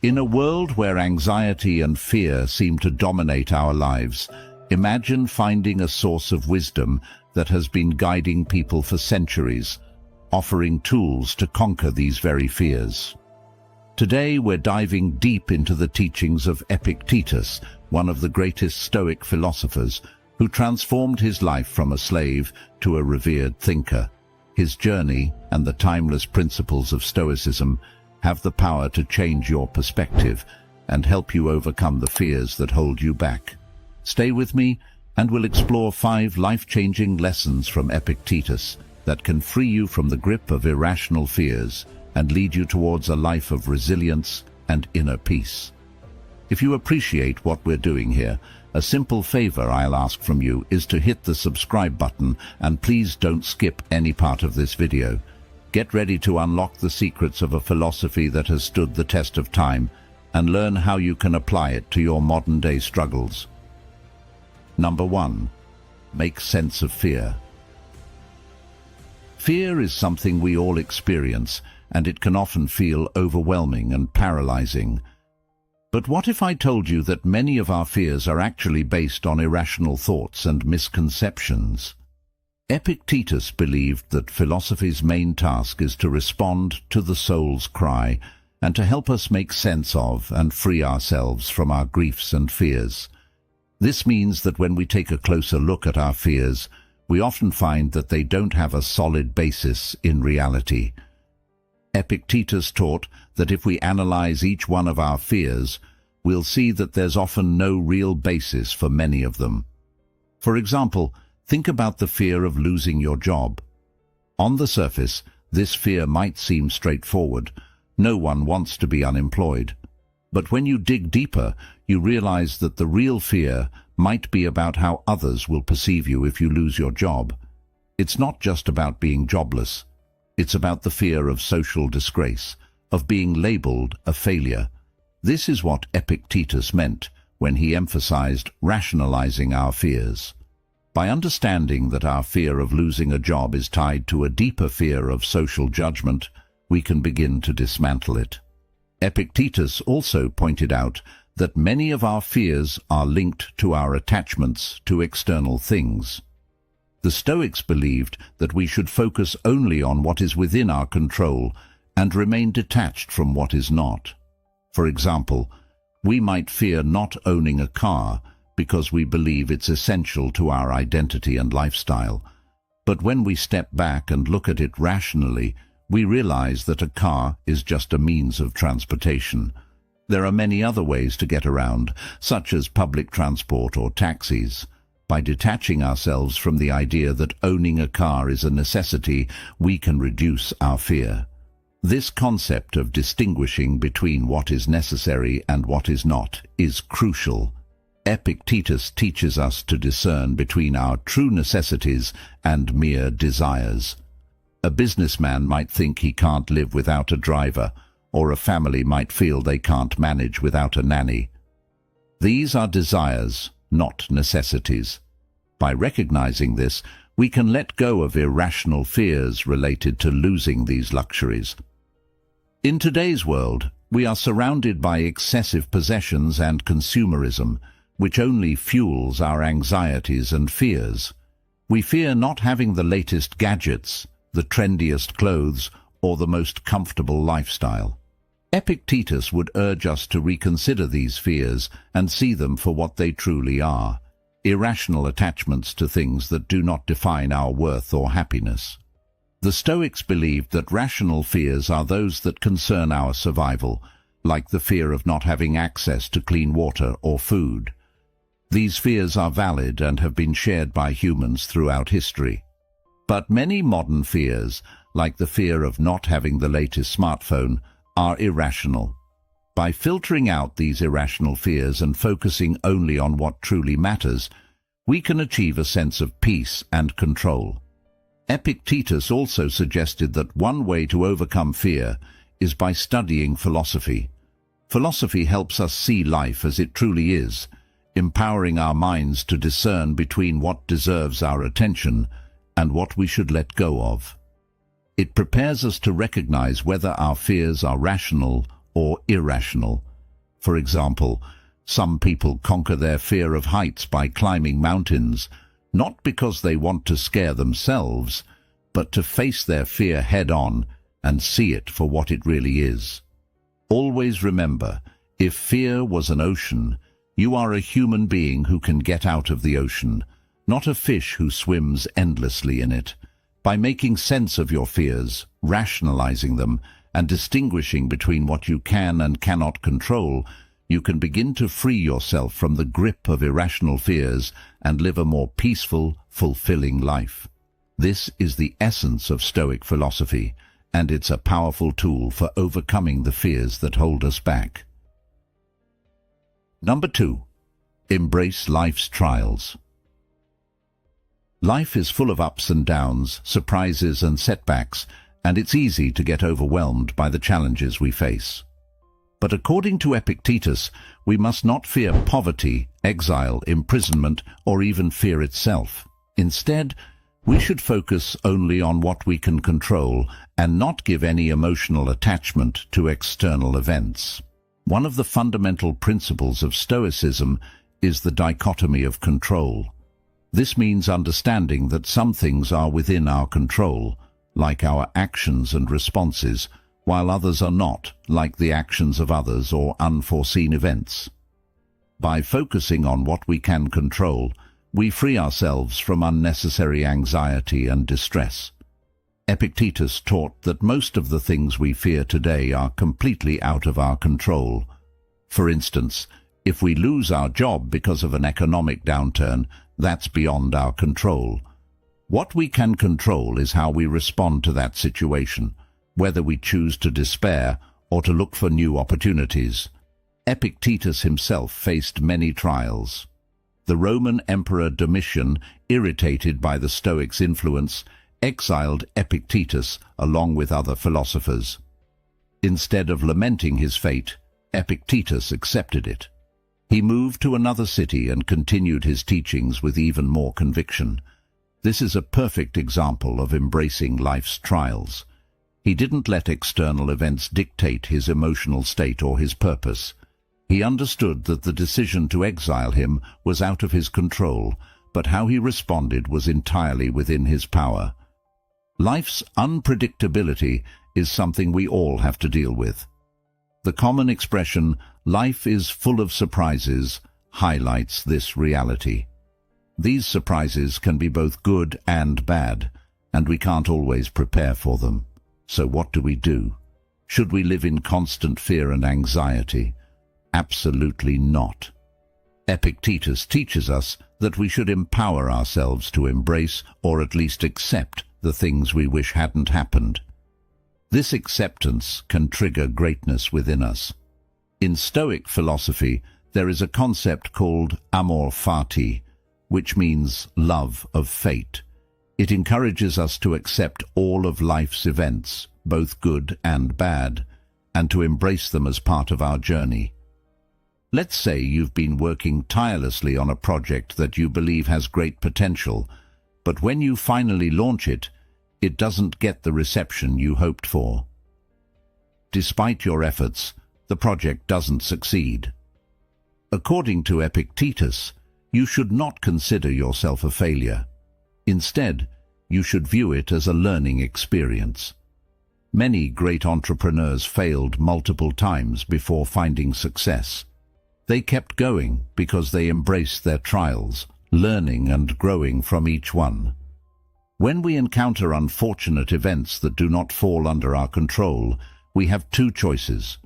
In a world where anxiety and fear seem to dominate our lives, imagine finding a source of wisdom that has been guiding people for centuries, offering tools to conquer these very fears. Today we're diving deep into the teachings of Epictetus, one of the greatest Stoic philosophers, who transformed his life from a slave to a revered thinker. His journey and the timeless principles of Stoicism have the power to change your perspective and help you overcome the fears that hold you back. Stay with me and we'll explore 5 life-changing lessons from Epictetus that can free you from the grip of irrational fears and lead you towards a life of resilience and inner peace. If you appreciate what we're doing here, a simple favor I'll ask from you is to hit the subscribe button, and please don't skip any part of this video. Get ready to unlock the secrets of a philosophy that has stood the test of time and learn how you can apply it to your modern-day struggles. Number 1. Make sense of fear. Fear is something we all experience, and it can often feel overwhelming and paralyzing. But what if I told you that many of our fears are actually based on irrational thoughts and misconceptions? Epictetus believed that philosophy's main task is to respond to the soul's cry and to help us make sense of and free ourselves from our griefs and fears. This means that when we take a closer look at our fears, we often find that they don't have a solid basis in reality. Epictetus taught that if we analyze each one of our fears, we'll see that there's often no real basis for many of them. For example, think about the fear of losing your job. On the surface, this fear might seem straightforward. No one wants to be unemployed. But when you dig deeper, you realize that the real fear might be about how others will perceive you if you lose your job. It's not just about being jobless. It's about the fear of social disgrace, of being labeled a failure. This is what Epictetus meant when he emphasized rationalizing our fears. By understanding that our fear of losing a job is tied to a deeper fear of social judgment, we can begin to dismantle it. Epictetus also pointed out that many of our fears are linked to our attachments to external things. The Stoics believed that we should focus only on what is within our control and remain detached from what is not. For example, we might fear not owning a car because we believe it's essential to our identity and lifestyle. But when we step back and look at it rationally, we realize that a car is just a means of transportation. There are many other ways to get around, such as public transport or taxis. By detaching ourselves from the idea that owning a car is a necessity, we can reduce our fear. This concept of distinguishing between what is necessary and what is not is crucial. Epictetus teaches us to discern between our true necessities and mere desires. A businessman might think he can't live without a driver, or a family might feel they can't manage without a nanny. These are desires, not necessities. By recognizing this, we can let go of irrational fears related to losing these luxuries. In today's world, we are surrounded by excessive possessions and consumerism, which only fuels our anxieties and fears. We fear not having the latest gadgets, the trendiest clothes, or the most comfortable lifestyle. Epictetus would urge us to reconsider these fears and see them for what they truly are: irrational attachments to things that do not define our worth or happiness. The Stoics believed that rational fears are those that concern our survival, like the fear of not having access to clean water or food. These fears are valid and have been shared by humans throughout history. But many modern fears, like the fear of not having the latest smartphone, are irrational. By filtering out these irrational fears and focusing only on what truly matters, we can achieve a sense of peace and control. Epictetus also suggested that one way to overcome fear is by studying philosophy. Philosophy helps us see life as it truly is, empowering our minds to discern between what deserves our attention and what we should let go of. It prepares us to recognize whether our fears are rational or irrational, For example, some people conquer their fear of heights by climbing mountains, not because they want to scare themselves, but to face their fear head-on and see it for what it really is. Always remember, if fear was an ocean, you are a human being who can get out of the ocean, not a fish who swims endlessly in it. By making sense of your fears, rationalizing them, and distinguishing between what you can and cannot control, you can begin to free yourself from the grip of irrational fears and live a more peaceful, fulfilling life. This is the essence of Stoic philosophy, and it's a powerful tool for overcoming the fears that hold us back. Number 2. Embrace life's trials. Life is full of ups and downs, surprises and setbacks, and it's easy to get overwhelmed by the challenges we face. But according to Epictetus, we must not fear poverty, exile, imprisonment, or even fear itself. Instead, we should focus only on what we can control and not give any emotional attachment to external events. One of the fundamental principles of Stoicism is the dichotomy of control. This means understanding that some things are within our control, like our actions and responses, while others are not, like the actions of others or unforeseen events. By focusing on what we can control, we free ourselves from unnecessary anxiety and distress. Epictetus taught that most of the things we fear today are completely out of our control. For instance, if we lose our job because of an economic downturn, that's beyond our control. What we can control is how we respond to that situation, whether we choose to despair or to look for new opportunities. Epictetus himself faced many trials. The Roman Emperor Domitian, irritated by the Stoics' influence, exiled Epictetus along with other philosophers. Instead of lamenting his fate, Epictetus accepted it. He moved to another city and continued his teachings with even more conviction. This is a perfect example of embracing life's trials. He didn't let external events dictate his emotional state or his purpose. He understood that the decision to exile him was out of his control, but how he responded was entirely within his power. Life's unpredictability is something we all have to deal with. The common expression, "life is full of surprises," highlights this reality. These surprises can be both good and bad, and we can't always prepare for them. So what do we do? Should we live in constant fear and anxiety? Absolutely not. Epictetus teaches us that we should empower ourselves to embrace, or at least accept, the things we wish hadn't happened. This acceptance can trigger greatness within us. In Stoic philosophy, there is a concept called amor fati, which means love of fate. It encourages us to accept all of life's events, both good and bad, and to embrace them as part of our journey. Let's say you've been working tirelessly on a project that you believe has great potential, but when you finally launch it, it doesn't get the reception you hoped for. Despite your efforts, the project doesn't succeed. According to Epictetus, you should not consider yourself a failure. Instead, you should view it as a learning experience. Many great entrepreneurs failed multiple times before finding success. They kept going because they embraced their trials, learning and growing from each one. When we encounter unfortunate events that do not fall under our control, we have two choices.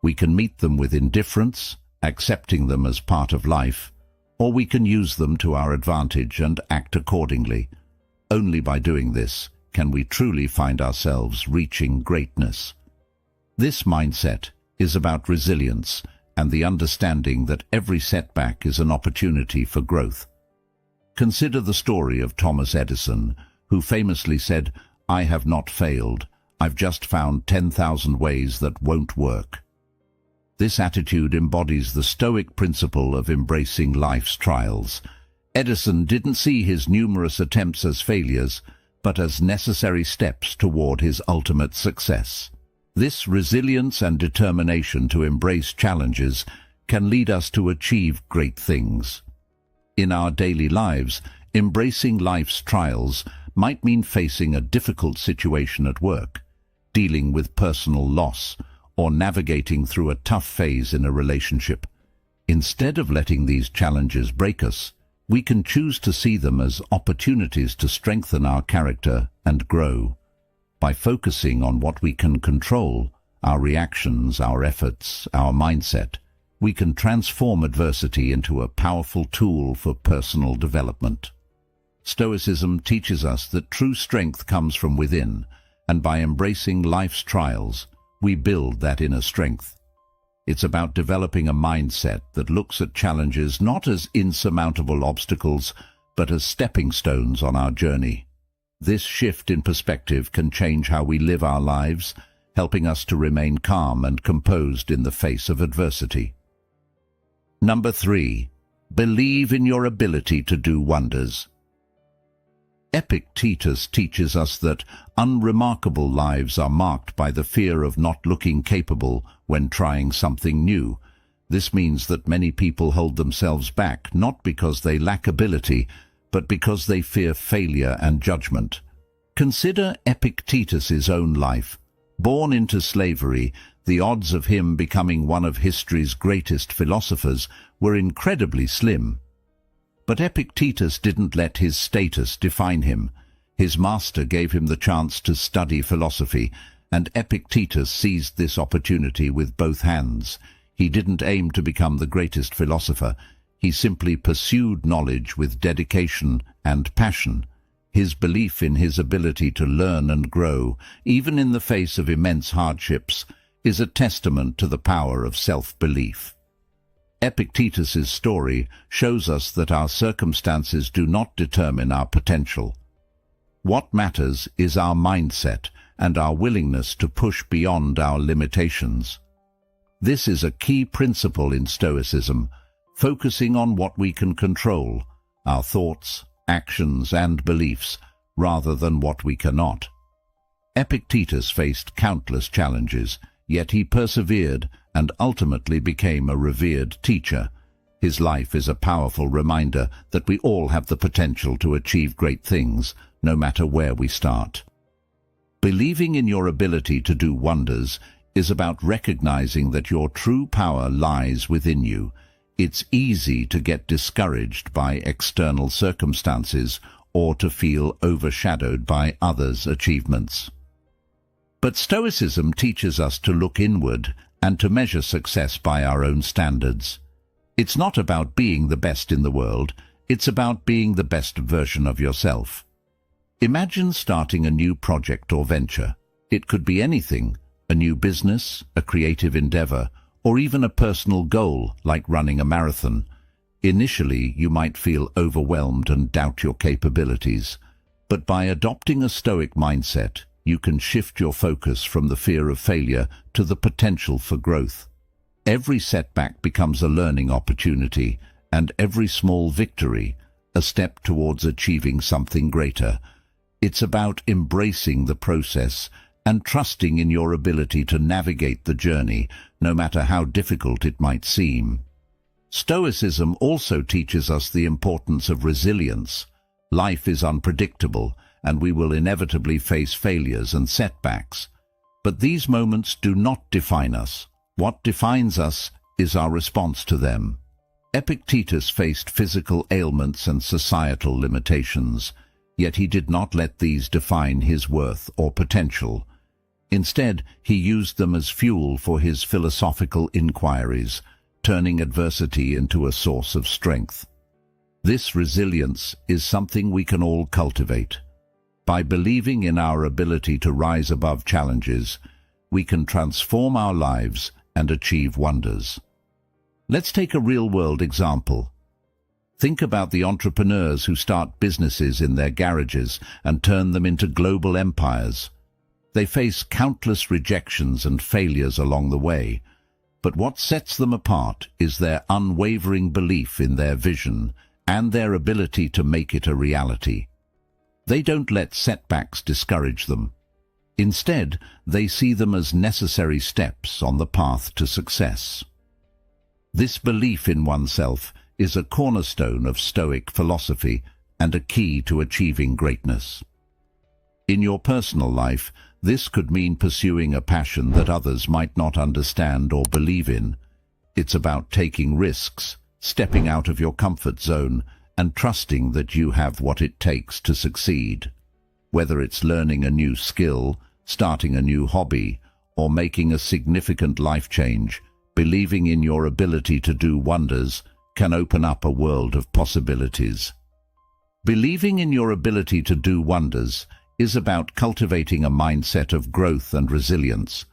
We can meet them with indifference, accepting them as part of life, or we can use them to our advantage and act accordingly. Only by doing this can we truly find ourselves reaching greatness. This mindset is about resilience and the understanding that every setback is an opportunity for growth. Consider the story of Thomas Edison, who famously said, "I have not failed. I've just found 10,000 ways that won't work." This attitude embodies the Stoic principle of embracing life's trials. Edison didn't see his numerous attempts as failures, but as necessary steps toward his ultimate success. This resilience and determination to embrace challenges can lead us to achieve great things. In our daily lives, embracing life's trials might mean facing a difficult situation at work, dealing with personal loss, or navigating through a tough phase in a relationship. Instead of letting these challenges break us, we can choose to see them as opportunities to strengthen our character and grow. By focusing on what we can control, our reactions, our efforts, our mindset, we can transform adversity into a powerful tool for personal development. Stoicism teaches us that true strength comes from within, and by embracing life's trials, we build that inner strength. It's about developing a mindset that looks at challenges not as insurmountable obstacles, but as stepping stones on our journey. This shift in perspective can change how we live our lives, helping us to remain calm and composed in the face of adversity. Number 3. Believe in your ability to do wonders. Epictetus teaches us that unremarkable lives are marked by the fear of not looking capable when trying something new. This means that many people hold themselves back not because they lack ability, but because they fear failure and judgment. Consider Epictetus's own life. Born into slavery, the odds of him becoming one of history's greatest philosophers were incredibly slim. But Epictetus didn't let his status define him. His master gave him the chance to study philosophy, and Epictetus seized this opportunity with both hands. He didn't aim to become the greatest philosopher. He simply pursued knowledge with dedication and passion. His belief in his ability to learn and grow, even in the face of immense hardships, is a testament to the power of self-belief. Epictetus's story shows us that our circumstances do not determine our potential. What matters is our mindset and our willingness to push beyond our limitations. This is a key principle in Stoicism, focusing on what we can control, our thoughts, actions, and beliefs, rather than what we cannot. Epictetus faced countless challenges, yet he persevered and ultimately became a revered teacher. His life is a powerful reminder that we all have the potential to achieve great things, no matter where we start. Believing in your ability to do wonders is about recognizing that your true power lies within you. It's easy to get discouraged by external circumstances or to feel overshadowed by others' achievements. But Stoicism teaches us to look inward and to measure success by our own standards. It's not about being the best in the world, it's about being the best version of yourself. Imagine starting a new project or venture. It could be anything, a new business, a creative endeavor, or even a personal goal like running a marathon. Initially, you might feel overwhelmed and doubt your capabilities, but by adopting a Stoic mindset, you can shift your focus from the fear of failure to the potential for growth. Every setback becomes a learning opportunity, and every small victory, a step towards achieving something greater. It's about embracing the process and trusting in your ability to navigate the journey, no matter how difficult it might seem. Stoicism also teaches us the importance of resilience. Life is unpredictable, and we will inevitably face failures and setbacks. But these moments do not define us. What defines us is our response to them. Epictetus faced physical ailments and societal limitations, yet he did not let these define his worth or potential. Instead, he used them as fuel for his philosophical inquiries, turning adversity into a source of strength. This resilience is something we can all cultivate. By believing in our ability to rise above challenges, we can transform our lives and achieve wonders. Let's take a real-world example. Think about the entrepreneurs who start businesses in their garages and turn them into global empires. They face countless rejections and failures along the way, but what sets them apart is their unwavering belief in their vision and their ability to make it a reality. They don't let setbacks discourage them. Instead, they see them as necessary steps on the path to success. This belief in oneself is a cornerstone of Stoic philosophy and a key to achieving greatness. In your personal life, this could mean pursuing a passion that others might not understand or believe in. It's about taking risks, stepping out of your comfort zone, and trusting that you have what it takes to succeed. Whether it's learning a new skill, starting a new hobby, or making a significant life change, believing in your ability to do wonders can open up a world of possibilities. Believing in your ability to do wonders is about cultivating a mindset of growth and resilience.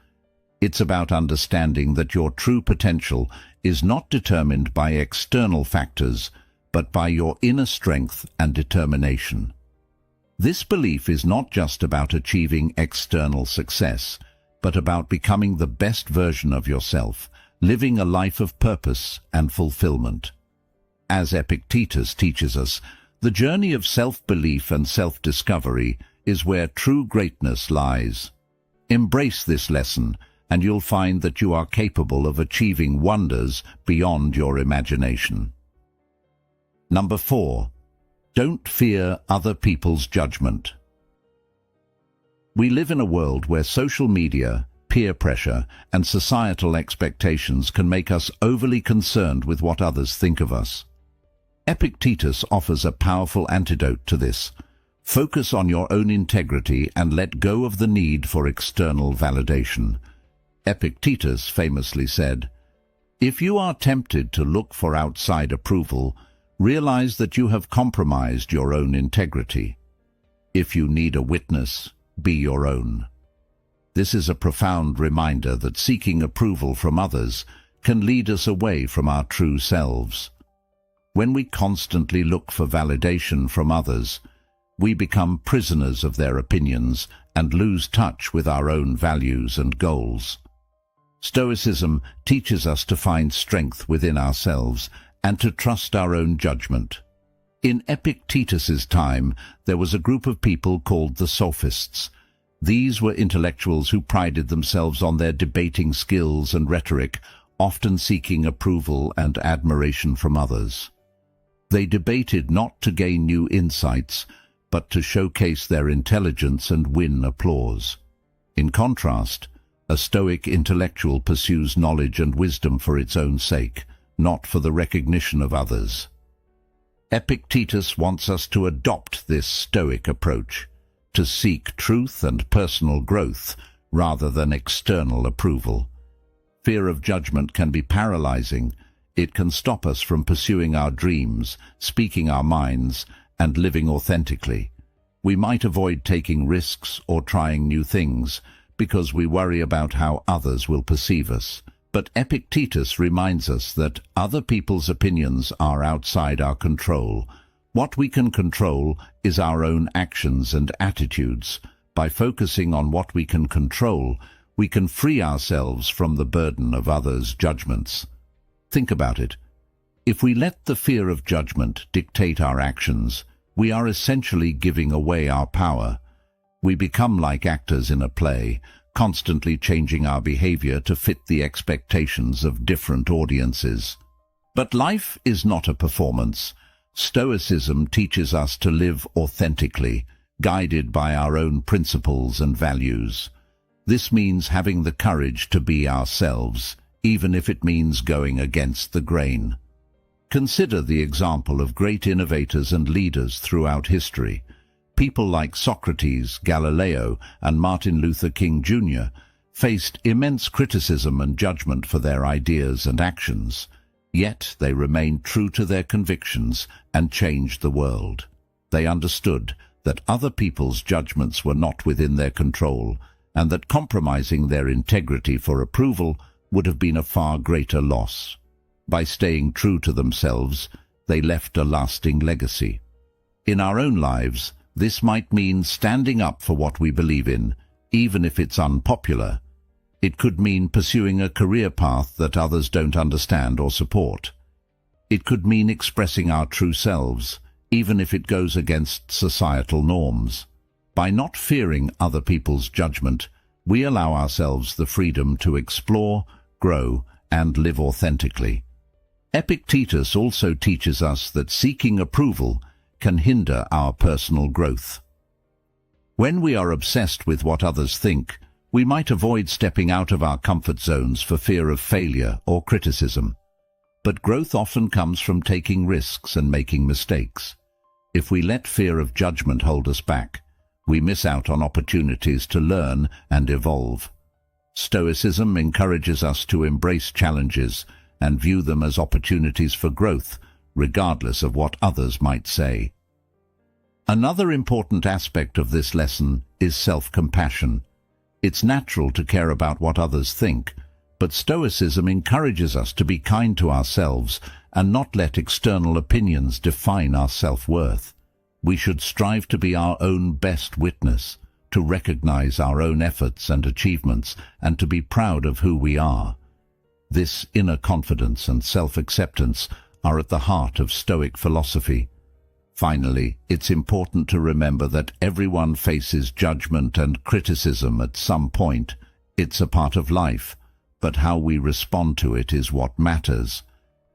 It's about understanding that your true potential is not determined by external factors, but by your inner strength and determination. This belief is not just about achieving external success, but about becoming the best version of yourself, living a life of purpose and fulfillment. As Epictetus teaches us, the journey of self-belief and self-discovery is where true greatness lies. Embrace this lesson, and you'll find that you are capable of achieving wonders beyond your imagination. Number 4. Don't fear other people's judgment. We live in a world where social media, peer pressure, and societal expectations can make us overly concerned with what others think of us. Epictetus offers a powerful antidote to this. Focus on your own integrity and let go of the need for external validation. Epictetus famously said, "If you are tempted to look for outside approval, realize that you have compromised your own integrity. If you need a witness, be your own." This is a profound reminder that seeking approval from others can lead us away from our true selves. When we constantly look for validation from others, we become prisoners of their opinions and lose touch with our own values and goals. Stoicism teaches us to find strength within ourselves and to trust our own judgment. In Epictetus's time, there was a group of people called the Sophists. These were intellectuals who prided themselves on their debating skills and rhetoric, often seeking approval and admiration from others. They debated not to gain new insights, but to showcase their intelligence and win applause. In contrast, a Stoic intellectual pursues knowledge and wisdom for its own sake, not for the recognition of others. Epictetus wants us to adopt this Stoic approach, to seek truth and personal growth rather than external approval. Fear of judgment can be paralyzing. It can stop us from pursuing our dreams, speaking our minds, and living authentically. We might avoid taking risks or trying new things because we worry about how others will perceive us. But Epictetus reminds us that other people's opinions are outside our control. What we can control is our own actions and attitudes. By focusing on what we can control, we can free ourselves from the burden of others' judgments. Think about it. If we let the fear of judgment dictate our actions, we are essentially giving away our power. We become like actors in a play, constantly changing our behavior to fit the expectations of different audiences. But life is not a performance. Stoicism teaches us to live authentically, guided by our own principles and values. This means having the courage to be ourselves, even if it means going against the grain. Consider the example of great innovators and leaders throughout history. People like Socrates, Galileo, and Martin Luther King Jr. faced immense criticism and judgment for their ideas and actions. Yet they remained true to their convictions and changed the world. They understood that other people's judgments were not within their control, and that compromising their integrity for approval would have been a far greater loss. By staying true to themselves, they left a lasting legacy. In our own lives, this might mean standing up for what we believe in, even if it's unpopular. It could mean pursuing a career path that others don't understand or support. It could mean expressing our true selves, even if it goes against societal norms. By not fearing other people's judgment, we allow ourselves the freedom to explore, grow, and live authentically. Epictetus also teaches us that seeking approval can hinder our personal growth. When we are obsessed with what others think, we might avoid stepping out of our comfort zones for fear of failure or criticism. But growth often comes from taking risks and making mistakes. If we let fear of judgment hold us back, we miss out on opportunities to learn and evolve. Stoicism encourages us to embrace challenges and view them as opportunities for growth, regardless of what others might say. Another important aspect of this lesson is self-compassion. It's natural to care about what others think, but Stoicism encourages us to be kind to ourselves and not let external opinions define our self-worth. We should strive to be our own best witness, to recognize our own efforts and achievements, and to be proud of who we are. This inner confidence and self-acceptance are at the heart of Stoic philosophy. Finally, it's important to remember that everyone faces judgment and criticism at some point. It's a part of life, but how we respond to it is what matters.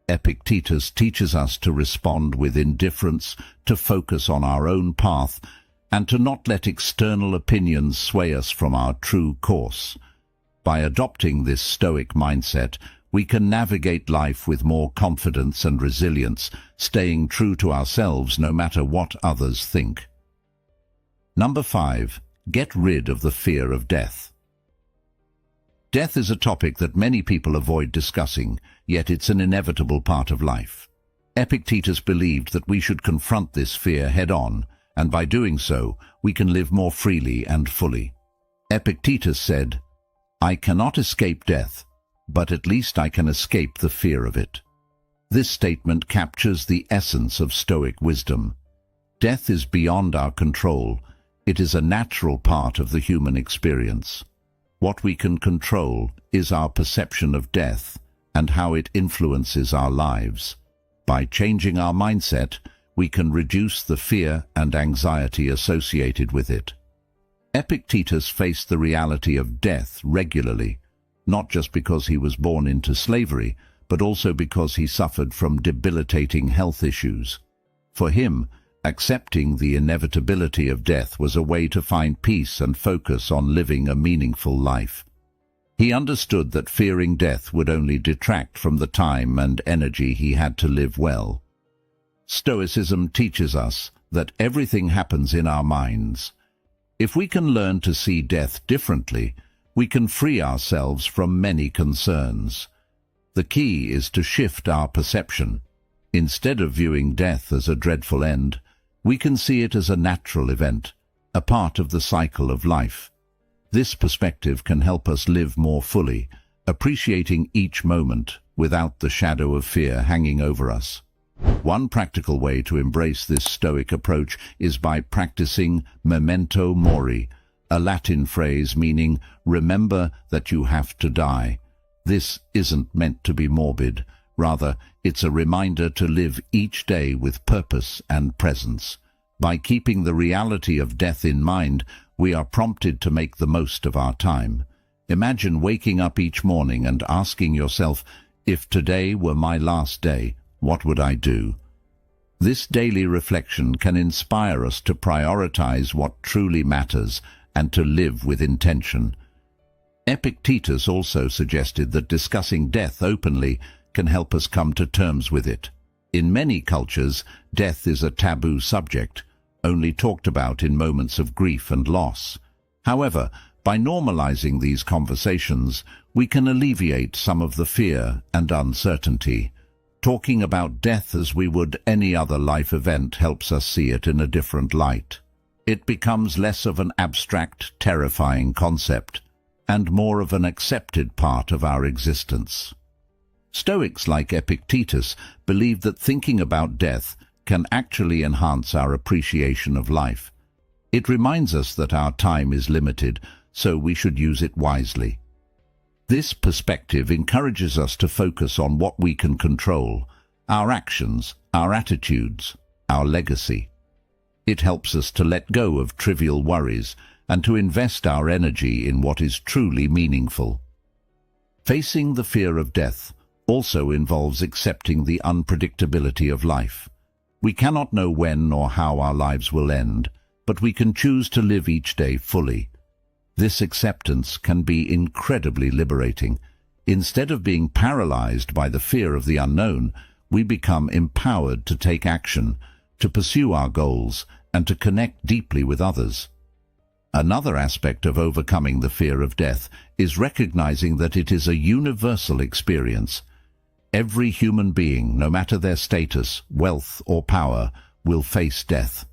Epictetus teaches us to respond with indifference, to focus on our own path, and to not let external opinions sway us from our true course. By adopting this Stoic mindset, we can navigate life with more confidence and resilience, staying true to ourselves no matter what others think. Number 5. Get rid of the fear of death. Death is a topic that many people avoid discussing, yet it's an inevitable part of life. Epictetus believed that we should confront this fear head-on, and by doing so, we can live more freely and fully. Epictetus said, "I cannot escape death, but at least I can escape the fear of it." This statement captures the essence of Stoic wisdom. Death is beyond our control. It is a natural part of the human experience. What we can control is our perception of death and how it influences our lives. By changing our mindset, we can reduce the fear and anxiety associated with it. Epictetus faced the reality of death regularly, not just because he was born into slavery, but also because he suffered from debilitating health issues. For him, accepting the inevitability of death was a way to find peace and focus on living a meaningful life. He understood that fearing death would only detract from the time and energy he had to live well. Stoicism teaches us that everything happens in our minds. If we can learn to see death differently, we can free ourselves from many concerns. The key is to shift our perception. Instead of viewing death as a dreadful end, we can see it as a natural event, a part of the cycle of life. This perspective can help us live more fully, appreciating each moment without the shadow of fear hanging over us. One practical way to embrace this Stoic approach is by practicing memento mori, a Latin phrase meaning remember that you have to die. This isn't meant to be morbid. Rather, it's a reminder to live each day with purpose and presence. By keeping the reality of death in mind, we are prompted to make the most of our time. Imagine waking up each morning and asking yourself, if today were my last day, what would I do? This daily reflection can inspire us to prioritize what truly matters and to live with intention. Epictetus also suggested that discussing death openly can help us come to terms with it. In many cultures, death is a taboo subject, only talked about in moments of grief and loss. However, by normalizing these conversations, we can alleviate some of the fear and uncertainty. Talking about death as we would any other life event helps us see it in a different light. It becomes less of an abstract, terrifying concept, and more of an accepted part of our existence. Stoics like Epictetus believe that thinking about death can actually enhance our appreciation of life. It reminds us that our time is limited, so we should use it wisely. This perspective encourages us to focus on what we can control, our actions, our attitudes, our legacy. It helps us to let go of trivial worries and to invest our energy in what is truly meaningful. Facing the fear of death also involves accepting the unpredictability of life. We cannot know when or how our lives will end, but we can choose to live each day fully. This acceptance can be incredibly liberating. Instead of being paralyzed by the fear of the unknown, we become empowered to take action, to pursue our goals, and to connect deeply with others. Another aspect of overcoming the fear of death is recognizing that it is a universal experience. Every human being, no matter their status, wealth, or power, will face death.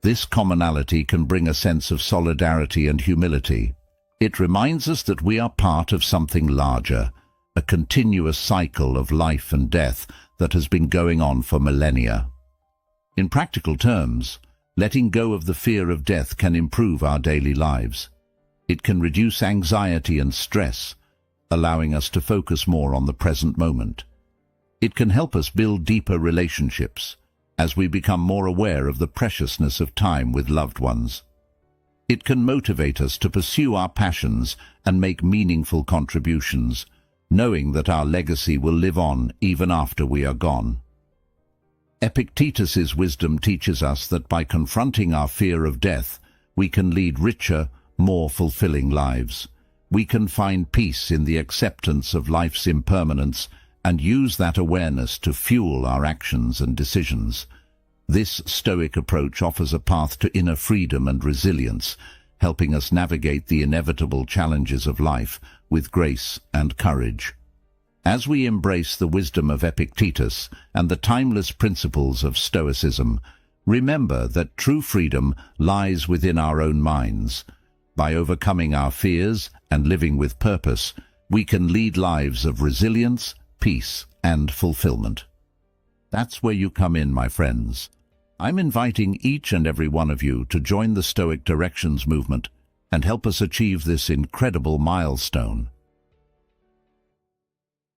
This commonality can bring a sense of solidarity and humility. It reminds us that we are part of something larger, a continuous cycle of life and death that has been going on for millennia. In practical terms, letting go of the fear of death can improve our daily lives. It can reduce anxiety and stress, allowing us to focus more on the present moment. It can help us build deeper relationships, as we become more aware of the preciousness of time with loved ones. It can motivate us to pursue our passions and make meaningful contributions, knowing that our legacy will live on even after we are gone. Epictetus's wisdom teaches us that by confronting our fear of death, we can lead richer, more fulfilling lives. We can find peace in the acceptance of life's impermanence and use that awareness to fuel our actions and decisions. This Stoic approach offers a path to inner freedom and resilience, helping us navigate the inevitable challenges of life with grace and courage. As we embrace the wisdom of Epictetus and the timeless principles of Stoicism, remember that true freedom lies within our own minds. By overcoming our fears and living with purpose, we can lead lives of resilience, peace, and fulfillment. That's where you come in, my friends. I'm inviting each and every one of you to join the Stoic Directions movement and help us achieve this incredible milestone.